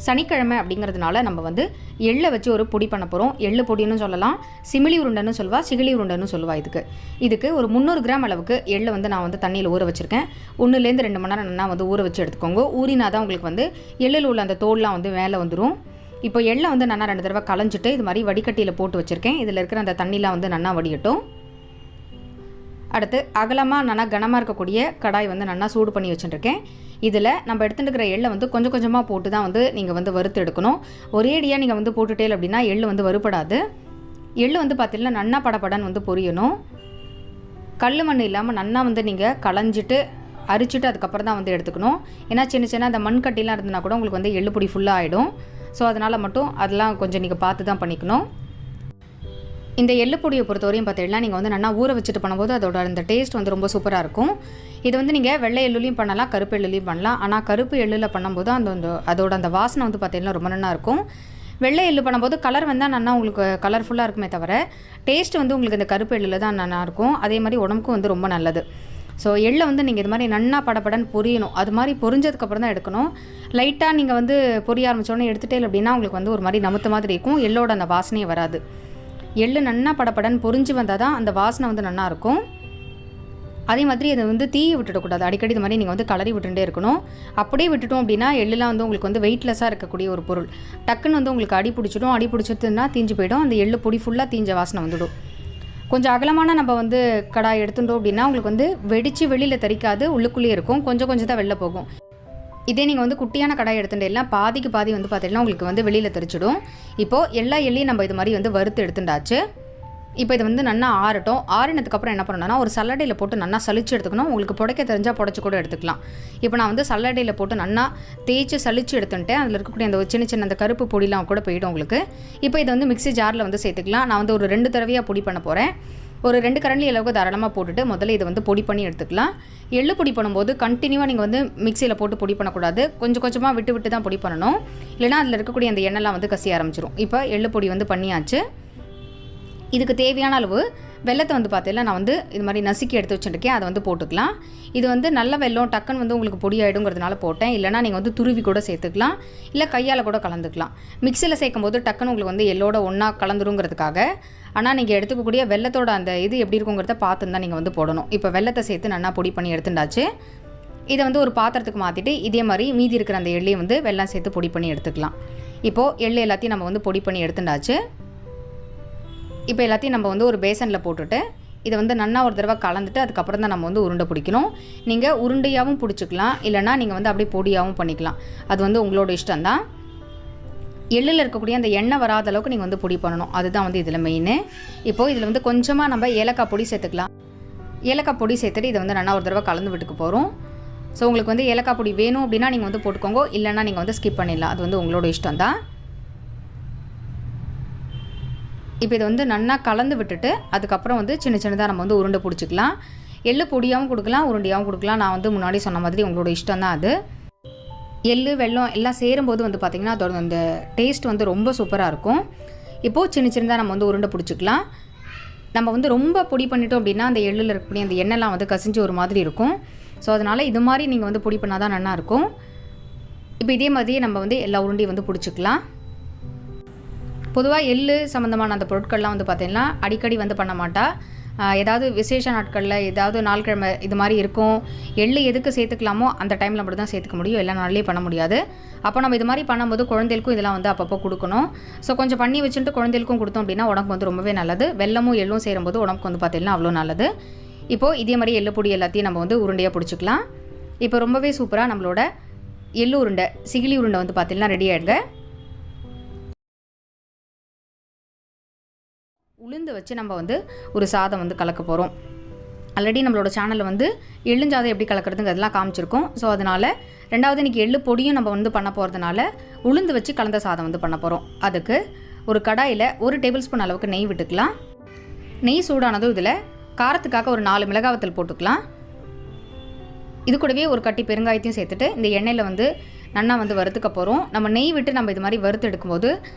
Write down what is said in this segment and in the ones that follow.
சனிக்கிழமை அப்படிங்கிறதுனால நம்ம வந்து எள்ளை வச்சு ஒரு பொடி பண்ண போகிறோம். எள்ளு பொடின்னு சொல்லலாம், சிமிலி உருண்டைன்னு சொல்லுவா, சிகிலி உருண்டைன்னு சொல்லுவா. இதுக்கு ஒரு 300 கிராம் அளவுக்கு எள்ளை வந்து நான் வந்து தண்ணியில் ஊற வச்சுருக்கேன். 1லேருந்து 2 மணி நேரம் நான் வந்து ஊற வச்சு எடுத்துக்கோங்க. ஊறினா தான் உங்களுக்கு வந்து எள்ளில் உள்ள அந்த தோல்லாம் வந்து மேலே வந்துடும். இப்போ எள்ளை வந்து நான் 2 தடவை களைஞ்சிட்டு இது மாதிரி வடிகட்டியில் போட்டு வச்சுருக்கேன். இதில் இருக்கிற அந்த தண்ணிலாம் வந்து நல்லா வடியட்டும். அடுத்து அகலமாக நல்லா கனமாக இருக்கக்கூடிய கடாய் வந்து நல்லா சூடு பண்ணி வச்சுட்டுருக்கேன். இதில் நம்ம எடுத்துகிட்டு இருக்கிற எள்ளை வந்து கொஞ்சம் கொஞ்சமாக போட்டு தான் வந்து நீங்கள் வந்து வறுத்து எடுக்கணும். ஒரேடியாக நீங்கள் வந்து போட்டுட்டே அப்படின்னா எள்ளு வந்து வறுபடாது. எள்ளு வந்து பார்த்திங்கன்னா நன்னா படப்படன்னு வந்து பொரியணும். கல் மண் இல்லாமல் நன்னா வந்து நீங்கள் களைஞ்சிட்டு அரிச்சிட்டு அதுக்கப்புறம் தான் வந்து எடுத்துக்கணும். ஏன்னா சின்ன அந்த மண் கட்டிலாம் இருந்ததுன்னா கூட உங்களுக்கு வந்து எள்ளு பொடி ஃபுல்லாக ஆகிடும். ஸோ அதனால் மட்டும் அதெல்லாம் கொஞ்சம் நீங்கள் பார்த்து தான் பண்ணிக்கணும். இந்த எள்ளு பொடியை பொறுத்தவரையும் பார்த்தீங்கன்னா நீங்கள் வந்து நல்லா ஊற வச்சுட்டு பண்ணும்போது அதோட அந்த டேஸ்ட் வந்து ரொம்ப சூப்பராக இருக்கும். இது வந்து நீங்கள் வெள்ளை எள்ளுலையும் பண்ணலாம், கருப்பு எள்ளுலையும் பண்ணலாம். ஆனால் கருப்பு எள்ளில் பண்ணும்போது அதோட அந்த வாசனை வந்து பார்த்தீங்கன்னா ரொம்ப நல்லா இருக்கும். வெள்ளை எள்ளு பண்ணும்போது கலர் வந்தால் நல்லா உங்களுக்கு கலர்ஃபுல்லாக இருக்குமே தவிர டேஸ்ட் வந்து உங்களுக்கு இந்த கருப்பு எள்ளில் தான் நல்லாயிருக்கும். அதே மாதிரி உடம்புக்கும் வந்து ரொம்ப நல்லது. ஸோ எள்ளை வந்து நீங்கள் இது மாதிரி நன்னா படப்படன்னு பொரியணும். அது மாதிரி பொரிஞ்சதுக்கப்புறம் தான் எடுக்கணும். லைட்டாக நீங்கள் வந்து பொரிய ஆரம்பித்தோடனே எடுத்துகிட்டே அப்படின்னா உங்களுக்கு வந்து ஒரு மாதிரி நமுத்த மாதிரி இருக்கும். எள்ளோட அந்த வாசனையே வராது. எள்ளு நன்னா படப்படன்னு பொரிஞ்சு வந்தால் தான் அந்த வாசனை வந்து நல்லாயிருக்கும். அதே மாதிரி அதை வந்து தீயை விட்டுடக்கூடாது. அடிக்கடி இது மாதிரி நீங்கள் வந்து கலரி விட்டுட்டே இருக்கணும். அப்படியே விட்டுட்டோம் அப்படின்னா எள்ளுலாம் வந்து உங்களுக்கு வந்து வெயிட்லெஸ்ஸாக இருக்கக்கூடிய ஒரு பொருள். டக்குன்னு வந்து உங்களுக்கு அடி பிடிச்சிடும். அடி பிடிச்சிட்டுன்னா தீஞ்சு போயிடும். அந்த எள்ளு பொடி ஃபுல்லாக தீஞ்ச வாசனை வந்துடும். கொஞ்சம் அகலமான நம்ம வந்து கடாய் எடுத்துட்டோம் அப்படின்னா உங்களுக்கு வந்து வெடித்து வெளியில் தெரிக்காது, உள்ளுக்குள்ளேயே இருக்கும். கொஞ்சம் தான் வெளில போகும். இதே நீங்கள் வந்து குட்டியான கடாய் எடுத்துட்டேன்னா பாதிக்கு பாதி வந்து பார்த்தீங்கன்னா உங்களுக்கு வந்து வெளியில் தெரிச்சிடும். இப்போது எல்லா எள்ளையும் நம்ம இது மாதிரி வந்து வறுத்து எடுத்துட்டாச்சு. இப்போ இது வந்து நல்லா ஆறட்டும். ஆறினதுக்கப்புறம் என்ன பண்ணணும்னா ஒரு சல்லடையில் போட்டு நல்லா சளிச்சு எடுத்துக்கணும். உங்களுக்கு புடைக்க தெரிஞ்சால் புடைச்சி கூட எடுத்துக்கலாம். இப்போ நான் வந்து சல்லடையில் போட்டு நல்லா தேய்ச்சி சளிச்சு எடுத்துட்டேன். அதில் இருக்கக்கூடிய அந்த சின்ன அந்த கருப்பு பொடிலாம் கூட போயிடும் உங்களுக்கு. இப்போ இதை வந்து மிக்ஸி ஜாரில் வந்து சேர்த்துக்கலாம். நான் வந்து ஒரு 2 தடவையாக பொடி பண்ண போகிறேன். ஒரு 2 கரண்டி அளவுக்கு தாராளமாக போட்டுட்டு முதல்ல இதை வந்து பொடி பண்ணி எடுத்துக்கலாம். எள்ளு பொடி பண்ணும்போது கண்டினியூவாக நீங்கள் வந்து மிக்சியில் போட்டு பொடி பண்ணக்கூடாது. கொஞ்சமாக விட்டு தான் பொடி பண்ணணும். இல்லைனா அதில் இருக்கக்கூடிய அந்த எண்ணெய்லாம் வந்து கசிய ஆரம்பிச்சிடும். இப்போ எள்ளு பொடி வந்து பண்ணியாச்சு. இதுக்கு தேவையான அளவு வெல்லத்தை வந்து பார்த்தீங்கன்னா நான் வந்து இது மாதிரி நசுக்கி எடுத்து வச்சுருக்கேன். அதை வந்து போட்டுக்கலாம். இது வந்து நல்ல வெல்லம் டக்குன்னு வந்து உங்களுக்கு பொடி ஆகிடுங்கிறதுனால போட்டேன். இல்லைனா நீங்கள் வந்து துருவி கூட சேர்த்துக்கலாம், இல்லை கையால் கூட கலந்துக்கலாம். மிக்சியில் சேர்க்கும் போது டக்குன்னு உங்களுக்கு வந்து எள்ளோட ஒன்றா கலந்துருங்கிறதுக்காக. ஆனால் நீங்கள் எடுத்துக்கக்கூடிய வெல்லத்தோட அந்த இது எப்படி இருக்குங்கிறத பார்த்து தான் நீங்கள் வந்து போடணும். இப்போ வெல்லத்தை சேர்த்து நல்லா பொடி பண்ணி எடுத்துட்டாச்சு. இதை வந்து ஒரு பாத்திரத்துக்கு மாற்றிட்டு இதே மாதிரி மீதி இருக்கிற அந்த எள்ளையும் வந்து வெல்லம் சேர்த்து பொடி பண்ணி எடுத்துக்கலாம். இப்போது எள்ளு எல்லாத்தையும் நம்ம வந்து பொடி பண்ணி எடுத்துட்டாச்சு. இப்போ எல்லாத்தையும் நம்ம வந்து ஒரு பேசனில் போட்டுட்டு இதை வந்து நல்லா ஒரு தடவை கலந்துட்டு அதுக்கப்புறம் தான் நம்ம வந்து உருண்டை பிடிக்கணும். நீங்கள் உருண்டையாகவும் பிடிச்சிக்கலாம், இல்லைனா நீங்கள் வந்து அப்படியே பொடியாகவும் பண்ணிக்கலாம். அது வந்து உங்களோட இஷ்டம் தான். எள்ளில் இருக்கக்கூடிய அந்த எண்ணெய் வராத அளவுக்கு நீங்கள் வந்து பொடி பண்ணணும். அதுதான் வந்து இதில் மெயின். இப்போது இதில் வந்து கொஞ்சமாக நம்ம ஏலக்காய் பொடி சேர்த்துக்கலாம். ஏலக்காய் பொடி சேர்த்துட்டு இதை வந்து நல்லா ஒரு தடவை கலந்து விட்டுக்கு போகிறோம். ஸோ உங்களுக்கு வந்து ஏலக்காய் பொடி வேணும் அப்படின்னா நீங்கள் வந்து போட்டுக்கோங்க, இல்லைனா நீங்கள் வந்து ஸ்கிப் பண்ணிடலாம். அது வந்து உங்களோட இஷ்டம் தான். இப்போ இதை வந்து நல்லா கலந்து விட்டுட்டு அதுக்கப்புறம் வந்து சின்னதாக நம்ம வந்து உருண்டை பிடிச்சிக்கலாம். எள்ளு பொடியாகவும் கொடுக்கலாம், உருண்டையாகவும் கொடுக்கலாம். நான் வந்து முன்னாடி சொன்ன மாதிரி உங்களோட இஷ்டம் தான் அது. எள்ளு வெல்லம் எல்லாம் சேரும்போது வந்து பார்த்திங்கன்னா அதோட அந்த டேஸ்ட் வந்து ரொம்ப சூப்பராக இருக்கும். இப்போது சின்னதாக நம்ம வந்து உருண்டை பிடிச்சிக்கலாம். நம்ம வந்து ரொம்ப பொடி பண்ணிட்டோம் அப்படின்னா அந்த எள்ளில் இருக்கக்கூடிய அந்த எண்ணெய்லாம் வந்து கசிஞ்சு ஒரு மாதிரி இருக்கும். ஸோ அதனால் இது மாதிரி நீங்கள் வந்து பொடி பண்ணால் தான் நல்லாயிருக்கும். இப்போ இதே மாதிரியே நம்ம வந்து எல்லா உருண்டையும் வந்து பிடிச்சிக்கலாம். பொதுவாக எள்ளு சம்மந்தமான அந்த பொருட்கள்லாம் வந்து பார்த்திங்கன்னா அடிக்கடி வந்து பண்ண மாட்டா. ஏதாவது விசேஷ நாட்களில் ஏதாவது நாள்கிழமை இது மாதிரி இருக்கும். எள்ளு எதுக்கு சேர்த்துக்கலாமோ அந்த டைமில் மட்டும் தான் சேர்த்துக்க முடியும், எல்லா நாள்லேயும் பண்ண முடியாது. அப்போ நம்ம இது மாதிரி பண்ணும்போது குழந்தைகளுக்கும் இதெல்லாம் வந்து அப்பப்போ கொடுக்கணும். ஸோ கொஞ்சம் பண்ணி வச்சுட்டு குழந்தைகளுக்கும் கொடுத்தோம் அப்படின்னா உடம்புக்கு வந்து ரொம்பவே நல்லது. வெல்லமும் எள்ளும் சேரும்போது உடம்புக்கு வந்து பார்த்திங்கன்னா அவ்வளோ நல்லது. இப்போது இதே மாதிரி எள்ளு பொடி எல்லாத்தையும் நம்ம வந்து உருண்டையாக பிடிச்சிக்கலாம். இப்போ ரொம்பவே சூப்பராக நம்மளோட எள்ளு உருண்டை, சிகிலி உருண்டை வந்து பார்த்திங்கன்னா ரெடி ஆகிடுங்க. உளுந்து வச்சு நம்ம வந்து ஒரு சாதம் வந்து கலக்க போகிறோம். ஆல்ரெடி நம்மளோட சேனலில் வந்து எள்ளுஞ்சாதம் எப்படி கலக்கிறதுங்க அதெல்லாம் காமிச்சிருக்கோம். ஸோ அதனால் ரெண்டாவது இன்றைக்கி எள்ளு பொடியும் நம்ம வந்து பண்ண போகிறதுனால உளுந்து வச்சு கலந்த சாதம் வந்து பண்ண போகிறோம். அதுக்கு ஒரு கடாயில் 1 டேபிள் ஸ்பூன் அளவுக்கு நெய் விட்டுக்கலாம். நெய் சூடானதும் இதில் காரத்துக்காக ஒரு 4 மிளகாய் வத்தல் போட்டுக்கலாம். இது கூடவே ஒரு கட்டி பெருங்காயத்தையும் சேர்த்துட்டு இந்த எண்ணெயில் வந்து நல்லா வந்து வறுத்துக்க போகிறோம். நம்ம நெய் விட்டு நம்ம இது மாதிரி வறுத்து எடுக்கும்போது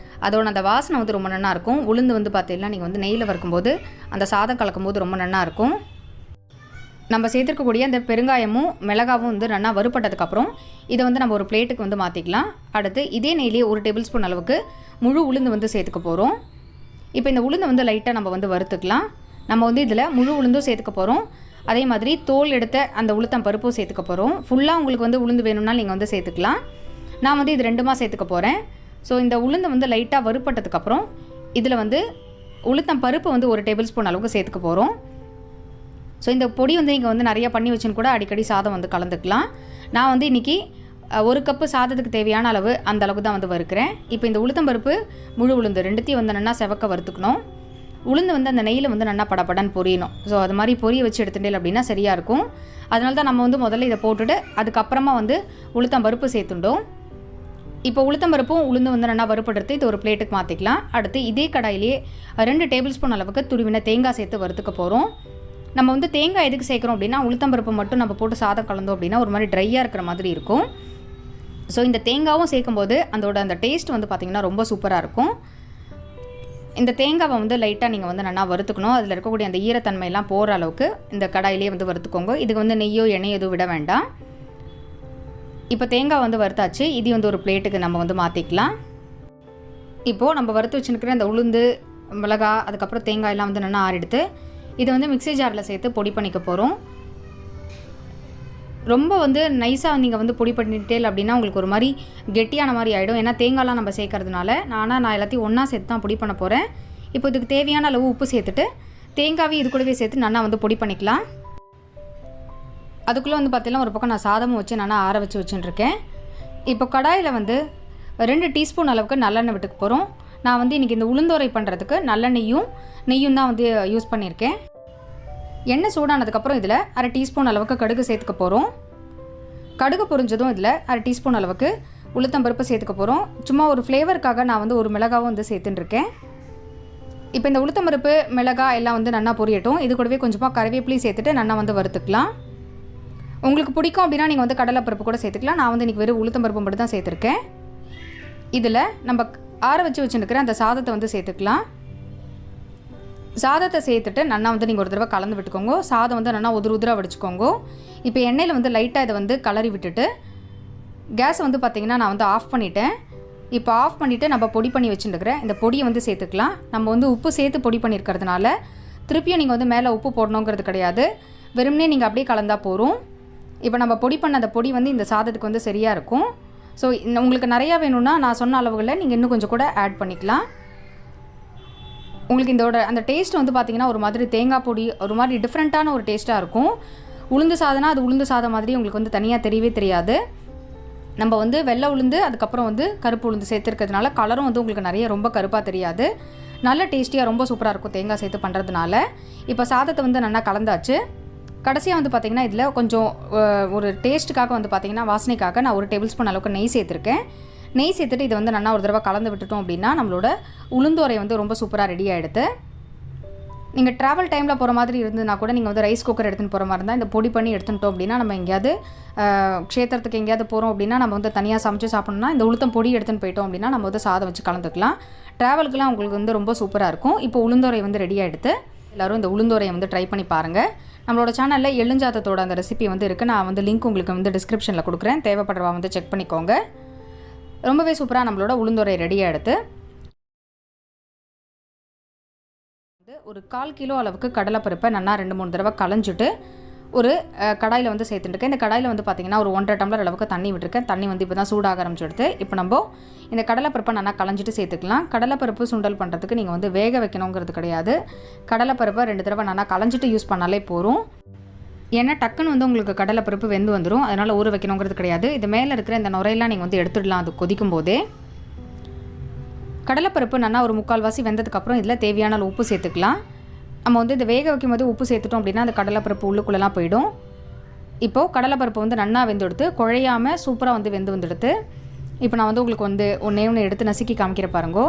அதோட அந்த வாசனை வந்து ரொம்ப நல்லா இருக்கும். உளுந்து வந்து பார்த்தீங்கன்னா நீங்கள் வந்து நெய்யில் வறுக்கும்போது அந்த சாதம் கலக்கும்போது ரொம்ப நல்லா இருக்கும். நம்ம சேர்த்துருக்கக்கூடிய அந்த பெருங்காயமும் மிளகாவும் வந்து நல்லா வறுபட்டதுக்கப்புறம் இதை வந்து நம்ம ஒரு பிளேட்டுக்கு வந்து மாற்றிக்கலாம். அடுத்து இதே நெய்லேயே 1 டேபிள் ஸ்பூன் அளவுக்கு முழு உளுந்து வந்து சேர்த்துக்க போகிறோம். இப்போ இந்த உளுந்து வந்து லைட்டாக நம்ம வந்து வறுத்துக்கலாம். நம்ம வந்து இதில் முழு உளுந்தும் சேர்த்துக்க போகிறோம். அதே மாதிரி தோல் எடுத்த அந்த உளுத்தம் பருப்பும் சேர்த்துக்க போகிறோம். ஃபுல்லாக உங்களுக்கு வந்து உளுந்து வேணும்னா நீங்கள் வந்து சேர்த்துக்கலாம். நான் வந்து இது 2மா சேர்த்துக்க போகிறேன். ஸோ இந்த உளுந்து வந்து லைட்டாக வறுப்பட்டதுக்கப்புறம் இதில் வந்து உளுத்தம் பருப்பு வந்து 1 டேபிள் ஸ்பூன் அளவுக்கு சேர்த்துக்க போகிறோம். ஸோ இந்த பொடி வந்து நீங்கள் வந்து நிறையா பண்ணி வச்சுன்னு கூட அடிக்கடி சாதம் வந்து கலந்துக்கலாம். நான் வந்து இன்றைக்கி 1 கப்பு சாதத்துக்கு தேவையான அளவு அந்த அளவுக்கு தான் வந்து வறுக்கிறேன். இப்போ இந்த உளுத்தம்பருப்பு முழு உளுந்து 2த்தையும் வந்து நல்லா செவக்க வறுத்துக்கணும். உளுந்து வந்து அந்த நெய்யில் வந்து நல்லா படப்படன்னு பொரியணும். ஸோ அது மாதிரி பொரிய வச்சு எடுத்துட்டேன் அப்படின்னா சரியாக இருக்கும். அதனால தான் நம்ம வந்து முதல்ல இதை போட்டுட்டு அதுக்கப்புறமா வந்து உளுத்தம்பருப்பு சேர்த்துட்டோம். இப்போ உளுத்தம்பருப்பும் உளுந்து வந்து நல்லா வறுப்படுத்து இது ஒரு பிளேட்டுக்கு மாற்றிக்கலாம். அடுத்து இதே கடாயிலேயே 2 டேபிள் ஸ்பூன் அளவுக்கு துருவின தேங்காய் சேர்த்து வறுத்துக்க போகிறோம். நம்ம வந்து தேங்காய் எதுக்கு சேர்க்குறோம் அப்படின்னா உளுத்தம்பருப்பு மட்டும் நம்ம போட்டு சாதம் கலந்தோம் அப்படின்னா ஒரு மாதிரி ட்ரையாக இருக்கிற மாதிரி இருக்கும். ஸோ இந்த தேங்காவும் சேர்க்கும்போது அந்த டேஸ்ட் வந்து பார்த்திங்கன்னா ரொம்ப சூப்பராக இருக்கும். இந்த தேங்காவை வந்து லைட்டாக நீங்கள் வந்து நல்லா வறுத்துக்கணும். அதில் இருக்கக்கூடிய அந்த ஈரத்தன்மையெல்லாம் போகிற அளவுக்கு இந்த கடாயிலே வந்து வறுத்துக்கோங்க. இதுக்கு வந்து நெய்யோ எண்ணெயோ எதுவும் விட வேண்டாம். இப்போ தேங்காய் வந்து வறுத்தாச்சு. இது வந்து ஒரு பிளேட்டுக்கு நம்ம வந்து மாற்றிக்கலாம். இப்போது நம்ம வறுத்து வச்சுருக்கிற அந்த உளுந்து மிளகா அதுக்கப்புறம் தேங்காயெல்லாம் வந்து நல்லா ஆறிடுத்து இதை வந்து மிக்ஸி ஜாரில் சேர்த்து பொடி பண்ணிக்க போகிறோம். ரொம்ப வந்து நைஸாக நீங்கள் வந்து பொடி பண்ணிட்டே அப்படின்னா உங்களுக்கு ஒரு மாதிரி கெட்டியான மாதிரி ஆகிடும். ஏன்னா தேங்காய்லாம் நம்ம சேர்க்கறதுனால நான் எல்லாத்தையும் ஒன்றா சேர்த்து தான் பொடி பண்ண போகிறேன். இப்போ இதுக்கு தேவையான அளவு உப்பு சேர்த்துட்டு தேங்காயும் இது கூடவே சேர்த்து நல்லா வந்து பொடி பண்ணிக்கலாம். அதுக்குள்ளே வந்து பார்த்திங்கன்னா ஒரு பக்கம் நான் சாதமும் வச்சு நல்லா ஆற வச்சு வச்சுட்டுருக்கேன். இப்போ கடாயில் வந்து 2 டீஸ்பூன் அளவுக்கு நல்லெண்ணெய் விட்டுக்க போகிறோம். நான் வந்து இன்றைக்கி இந்த உளுந்தோரை பண்ணுறதுக்கு நெய்யும் தான் வந்து யூஸ் பண்ணியிருக்கேன். எண்ணெய் சூடானதுக்கப்புறம் இதில் 1/2 டீஸ்பூன் அளவுக்கு கடுகு சேர்த்துக்க போகிறோம். கடுகு பொரிஞ்சதும் இதில் 1/2 டீஸ்பூன் அளவுக்கு உளுத்தம்பருப்பு சேர்த்துக்க போகிறோம். சும்மா ஒரு ஃப்ளேவருக்காக நான் வந்து ஒரு மிளகாவும் வந்து சேர்த்துட்டுருக்கேன். இப்போ இந்த உளுத்தம்பருப்பு மிளகாய் எல்லாம் வந்து நல்லா பொரியட்டும். இது கூடவே கொஞ்சமாக கறிவேப்பிலையும் சேர்த்துட்டு நல்லா வந்து வறுத்துக்கலாம். உங்களுக்கு பிடிக்கும் அப்படின்னா நீங்கள் வந்து கடலைப்பருப்பு கூட சேர்த்துக்கலாம். நான் வந்து இன்றைக்கி வெறும் உளுத்தம்பருப்பு மட்டும் தான் சேர்த்துருக்கேன். இதில் நம்ம ஆற வச்சு வச்சுருக்கிற அந்த சாதத்தை வந்து சேர்த்துக்கலாம். சாதத்தை சேர்த்துட்டு நல்லா வந்து நீங்கள் ஒரு தடவை கலந்து விட்டுக்கோங்க. சாதம் வந்து நல்லா உதிராக வடிச்சுக்கோங்க. இப்போ எண்ணெயில் வந்து லைட்டாக இதை வந்து கலரி விட்டுட்டு கேஸை வந்து பார்த்திங்கன்னா நான் வந்து ஆஃப் பண்ணிட்டேன். இப்போ ஆஃப் பண்ணிவிட்டு நம்ம பொடி பண்ணி வச்சுருக்கிறேன் இந்த பொடியை வந்து சேர்த்துக்கலாம். நம்ம வந்து உப்பு சேர்த்து பொடி பண்ணியிருக்கிறதுனால திருப்பியும் நீங்கள் வந்து மேலே உப்பு போடணுங்கிறது கிடையாது. வெறுமனே நீங்கள் அப்படியே கலந்தால் போகிறோம். இப்போ நம்ம பொடி பண்ண அந்த பொடி வந்து இந்த சாதத்துக்கு வந்து சரியாக இருக்கும். ஸோ உங்களுக்கு நிறையா வேணும்னா நான் சொன்ன அளவுகளில் நீங்கள் இன்னும் கொஞ்சம் கூட ஆட் பண்ணிக்கலாம். உங்களுக்கு இதோட அந்த டேஸ்ட் வந்து பார்த்திங்கன்னா ஒரு மாதிரி தேங்காய் பொடி ஒரு மாதிரி டிஃப்ரெண்ட்டான ஒரு டேஸ்ட்டாக இருக்கும். உளுந்து சாதம்னா அது உளுந்து சாதம் மாதிரி உங்களுக்கு வந்து தனியாக தெரியவே தெரியாது. நம்ம வந்து வெள்ளை உளுந்து அதுக்கப்புறம் வந்து கருப்பு உளுந்து சேர்த்துருக்கிறதுனால கலரும் வந்து உங்களுக்கு நிறைய ரொம்ப கருப்பாக தெரியாது. நல்ல டேஸ்டியாக ரொம்ப சூப்பராக இருக்கும் தேங்காய் சேர்த்து பண்ணுறதுனால. இப்போ சாதத்தை வந்து நல்லா கலந்தாச்சு. கடைசியாக வந்து பார்த்திங்கன்னா இதில் கொஞ்சம் ஒரு டேஸ்ட்டுக்காக வந்து பார்த்திங்கன்னா வாசனைக்காக நான் 1 டேபிள் ஸ்பூன் அளவுக்கு நெய் சேர்த்துருக்கேன். நெய் சேர்த்துட்டு இதை வந்து நல்லா ஒரு தடவை கலந்து விட்டுட்டோம் அப்படின்னா நம்மளோட உளுந்தோரை வந்து ரொம்ப சூப்பராக ரெடி ஆகிடுது. நீங்கள் ட்ராவல் டைமில் போகிற மாதிரி இருந்ததுனா கூட நீங்கள் வந்து ரைஸ் குக்கர் எடுத்துகிட்டு போகிற மாதிரி இருந்தால் இந்த பொடி பண்ணி எடுத்துட்டோம் அப்படின்னா நம்ம எங்கேயாவது க்ஷேத்திரத்துக்கு எங்கேயாவது போகிறோம் அப்படின்னா நம்ம வந்து தனியாக சமைச்சு சாப்பிட்ணுன்னா இந்த உளுத்தம் பொடி எடுத்துகிட்டு போயிட்டோம் அப்படின்னா நம்ம வந்து சாதம் வச்சு கலந்துக்கலாம். ட்ராவலுக்குலாம் உங்களுக்கு வந்து ரொம்ப சூப்பராக இருக்கும். இப்போ உளுந்தோரை வந்து ரெடி ஆகிடுது. எல்லோரும் இந்த உளுந்தோரையை வந்து ட்ரை பண்ணி பாருங்கள். நம்மளோட சேனலில் எள்ளுஞ்சாதத்தோட அந்த ரெசிபி வந்து இருக்குது. நான் வந்து லிங்க் உங்களுக்கு வந்து டிஸ்கிரிப்ஷனில் கொடுக்குறேன். தேவைப்படுறவா வந்து செக் பண்ணிக்கோங்க. ரொம்பவே சூப்பராக நம்மளோட உளுந்தோரை ரெடியாக எடுத்து ஒரு 1/4 கிலோ அளவுக்கு கடலைப்பருப்பை நல்லா 2-3 தடவை களைஞ்சிட்டு ஒரு கடாயில் வந்து சேர்த்துட்டுருக்கேன். இந்த கடாயில் வந்து பார்த்திங்கன்னா ஒரு 1.5 டம்ளர் அளவுக்கு தண்ணி விட்டுருக்கேன். தண்ணி வந்து இப்போ தான் சூடாக ஆரம்பிச்சுடுது. இப்போ நம்ம இந்த கடலைப்பருப்பை நல்லா களைஞ்சிட்டு சேர்த்துக்கலாம். கடலைப்பருப்பு சுண்டல் பண்ணுறதுக்கு நீங்கள் வந்து வேக வைக்கணுங்கிறது கிடையாது. கடலைப்பருப்பை 2 தடவை நல்லா களைஞ்சிட்டு யூஸ் பண்ணாலே போதும். ஏன்னா டக்குன்னு வந்து உங்களுக்கு கடலைப்பருப்பு வெந்து வந்துடும். அதனால் ஊற வைக்கணுங்கிறது கிடையாது. இது மேலே இருக்கிற இந்த நுரையெல்லாம் நீங்கள் வந்து எடுத்துடலாம் அது கொதிக்கும் போதே. கடலைப்பருப்பு நல்லா ஒரு 3/4 வாசி வெந்ததுக்கப்புறம் இதில் தேவையான உப்பு சேர்த்துக்கலாம். நம்ம வந்து இதை வேக வைக்கும் போது உப்பு சேர்த்துட்டோம் அப்படின்னா அந்த கடலைப்பருப்பு உள்ளுக்குள்ளெல்லாம் போயிடும். இப்போது கடலைப்பருப்பு வந்து நல்லா வெந்தெடுத்து குழையாமல் சூப்பராக வந்து வந்துடுது. இப்போ நான் வந்து உங்களுக்கு வந்து ஒன்று எடுத்து நசுக்கி காமிக்கிற பாருங்கோ.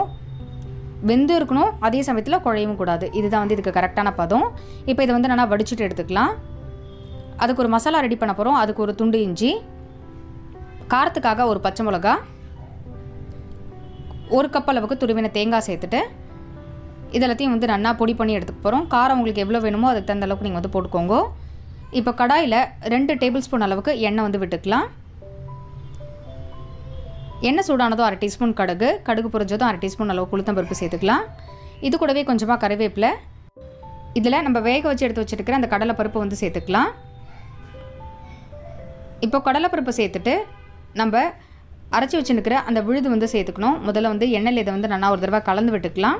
வெந்து இருக்கணும், அதே சமயத்தில் குழையவும் கூடாது. இதுதான் வந்து இதுக்கு கரெக்டான பதம். இப்போ இதை வந்து நல்லா வடிச்சுட்டு எடுத்துக்கலாம். அதுக்கு ஒரு மசாலா ரெடி பண்ண போகிறோம். அதுக்கு ஒரு துண்டு இஞ்சி, காரத்துக்காக ஒரு பச்சை மிளகா, 1 கப் அளவுக்கு துருவின தேங்காய் சேர்த்துட்டு இதெல்லாத்தையும் வந்து நல்லா பொடி பண்ணி எடுத்துக்க போகிறோம். காரம் உங்களுக்கு எவ்வளோ வேணுமோ அதுக்கு தகுந்த அளவுக்கு நீங்கள் வந்து போட்டுக்கோங்க. இப்போ கடாயில் 2 டேபிள் ஸ்பூன் அளவுக்கு எண்ணெய் வந்து விட்டுக்கலாம். எண்ணெய் சூடானதும் 1/2 டீஸ்பூன் கடுகு பொரிஞ்சதும் 1/2 டீஸ்பூன் அளவுக்கு உளுத்தம்பருப்பு சேர்த்துக்கலாம். இது கூடவே கொஞ்சமாக கறிவேப்பிலை, இதில் நம்ம வேக வச்சு எடுத்து வச்சுருக்கிற அந்த கடலைப்பருப்பு வந்து சேர்த்துக்கலாம். இப்போ கடலைப்பருப்பு சேர்த்துட்டு நம்ம அரைச்சி வச்சுருக்கிற அந்த விழுது வந்து சேர்த்துக்கணும். முதல்ல வந்து எண்ணெயில் இதை வந்து நல்லா ஒரு தடவை கலந்து விட்டுக்கலாம்.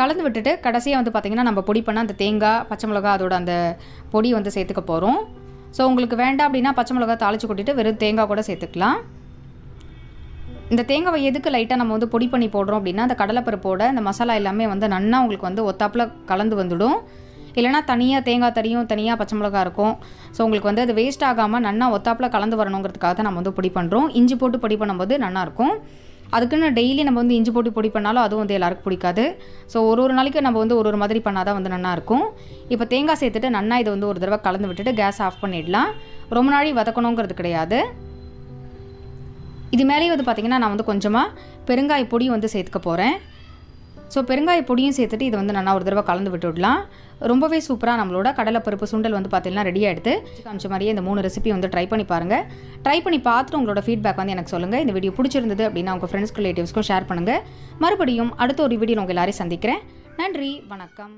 கலந்து விட்டுட்டு கடைசியாக வந்து பார்த்திங்கன்னா நம்ம பொடி பண்ண அந்த தேங்காய், பச்சை மிளகா அதோட அந்த பொடி வந்து சேர்த்துக்க போகிறோம். ஸோ உங்களுக்கு வேண்டாம் அப்படின்னா பச்சை மிளகா தாளித்து கொட்டிட்டு வெறும் தேங்காய் கூட சேர்த்துக்கலாம். இந்த தேங்காவை எதுக்கு லைட்டாக நம்ம வந்து பொடி பண்ணி போடுறோம் அப்படின்னா அந்த கடலைப்பருப்போட இந்த மசாலா எல்லாமே வந்து நன்னா உங்களுக்கு வந்து ஒத்தாப்பில் கலந்து வந்துடும். இல்லைனா தனியாக தேங்காய் தனியும் தனியாக பச்சை மிளகா இருக்கும். ஸோ உங்களுக்கு வந்து அது வேஸ்ட் ஆகாமல் நன்னா ஒத்தாப்பில் கலந்து வரணுங்கிறதுக்காக தான் நம்ம வந்து பொடி பண்ணுறோம். இஞ்சி போட்டு பொடி பண்ணும்போது நல்லாயிருக்கும். அதுக்குன்னு டெய்லி நம்ம வந்து இஞ்சி போட்டு பொடி பண்ணாலும் அதுவும் வந்து எல்லாருக்கும் பிடிக்காது. ஸோ ஒரு நாளைக்கு நம்ம வந்து ஒரு மாதிரி பண்ணால் தான் வந்து நல்லாயிருக்கும். இப்போ தேங்காய் சேர்த்துட்டு நன்னா இதை வந்து ஒரு தடவை கலந்து விட்டுட்டு கேஸ் ஆஃப் பண்ணிடலாம். ரொம்ப நாளை வதக்கணுங்கிறது கிடையாது. இது மேலேயே வந்து பார்த்திங்கன்னா நான் வந்து கொஞ்சமாக பெருங்காய பொடி வந்து சேர்த்துக்க போகிறேன். ஸோ பெருங்காய பொடியும் சேர்த்துட்டு இதை வந்து நல்லா ஒரு தடவை கலந்து விட்டு விடலாம். ரொம்பவே சூப்பராக நம்மளோட கடலைப்பருப்பு சுண்டல் வந்து பார்த்திங்கன்னா ரெடியாக எடுத்து காமிச்ச மாதிரியே இந்த 3 ரெசிபி வந்து ட்ரை பண்ணி பாருங்கள். ட்ரை பண்ணி பார்த்துட்டு உங்களோட ஃபீட்பேக் வந்து எனக்கு சொல்லுங்கள். இந்த வீடியோ பிடிச்சிருந்தது அப்படின்னா உங்கள் ஃப்ரெண்ட்ஸ்க்கு ரிலேட்டிவ்ஸ்க்கும் ஷேர் பண்ணுங்கள். மறுபடியும் அடுத்த ஒரு வீடியோ உங்கள் எல்லாரையும் சந்திக்கிறேன். நன்றி, வணக்கம்.